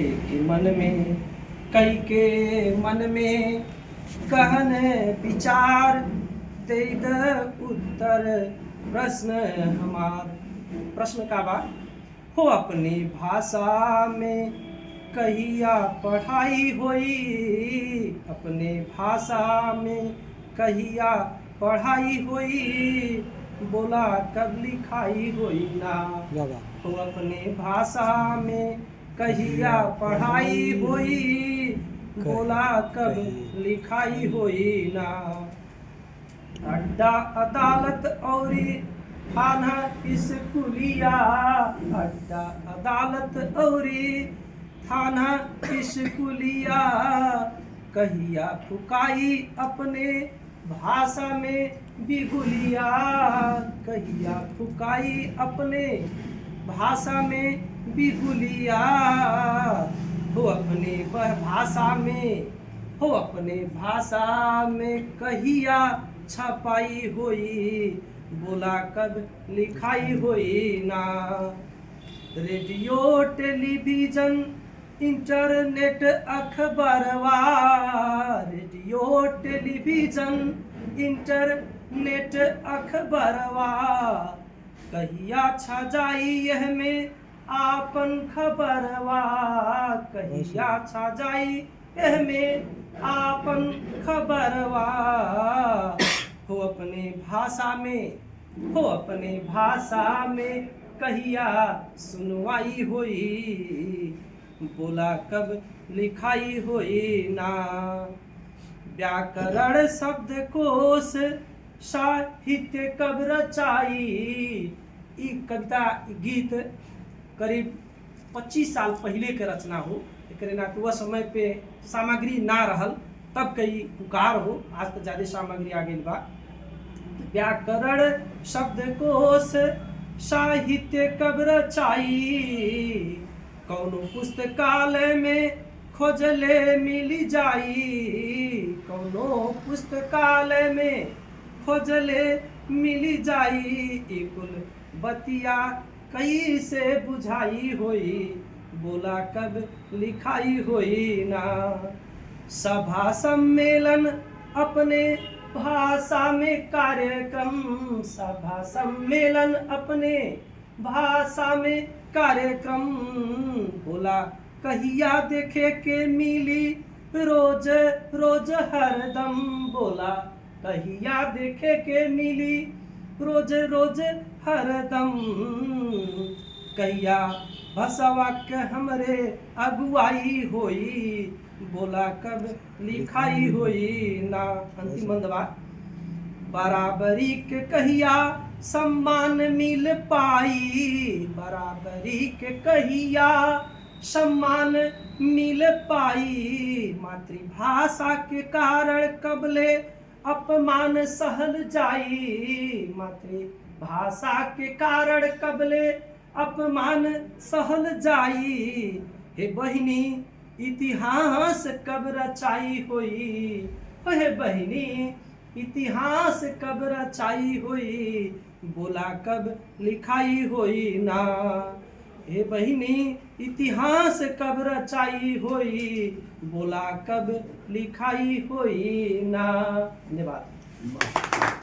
के मन में कई के मन में कहन विचार दे द उत्तर प्रश्न हमार। प्रश्न का बा हो अपनी भाषा में कहिया पढ़ाई होई, अपने भाषा में कहिया पढ़ाई होई, बोला कब लिखाई होई ना। हो अपने भाषा में कहिया पढ़ाई होई, बोला कब लिखाई होई ना। अड्डा अदालत औरी थाना स्कूलिया, अड्डा अदालत औरी थाना स्कूलिया, कहिया फुकाई अपने भाषा में बिगुलिया, कहिया फुकाई अपने भाषा में बिगुलिया। हो अपने भाषा में, हो अपने भाषा में कहिया छपाई होई, बोला कब लिखाई होई ना। रेडियो टेलीविजन इंटरनेट अखबारवा, रेडियो टेलीविजन इंटरनेट अखबारवा, कहिया छा जाई यह में आपन खबरवा, कहिया छा जाई यह में आपन खबरवा। हो अपने भाषा में, हो अपने भाषा में कहिया सुनवाई होई, बोला कब लिखाई होई ना। व्याकरण शब्दकोश साहित्य कब रचाई। ई कविता गीत करीब 25 साल पहले के रचना हो, एकरे ना तो वह समय पे सामग्री ना रहल, तब कई पुकार हो। आज तो ज्यादा सामग्री आ गई बा। व्याकरण शब्दकोश साहित्य कब रचाई, कौनो पुस्तकालय में खोजले मिल जाई, कौनो पुस्तकालय में खोजले मिल जाई। कुल बतिया कई से बुझाई होई, बोला कब लिखाई होई ना। सभा सम्मेलन अपने भाषा में कार्यक्रम, सभा सम्मेलन अपने भाषा में कार्यक्रम, बोला कहिया देखे के मिली रोज रोज हरदम, बोला कहिया देखे के मिली रोज रोज हरदम। कहिया भसवा के हमरे अगुवाई होई, बोला कब लिखाई होई ना। अंतिम बंदवा बराबरी के कहिया सम्मान मिल पाई, बराबरी के कहिया सम्मान मिल पाई। मातृभाषा के कारण कबले अपमान सहल जाई, मातृभाषा के कारण कबले अपमान सहल जाई। हे बहिनी इतिहास कब रचाई होई, हे बहिनी इतिहास कब रचाई होई, बोला कब लिखाई होई ना। हे बहिनी इतिहास कब रचाई होई, बोला कब लिखाई होई ना। धन्यवाद।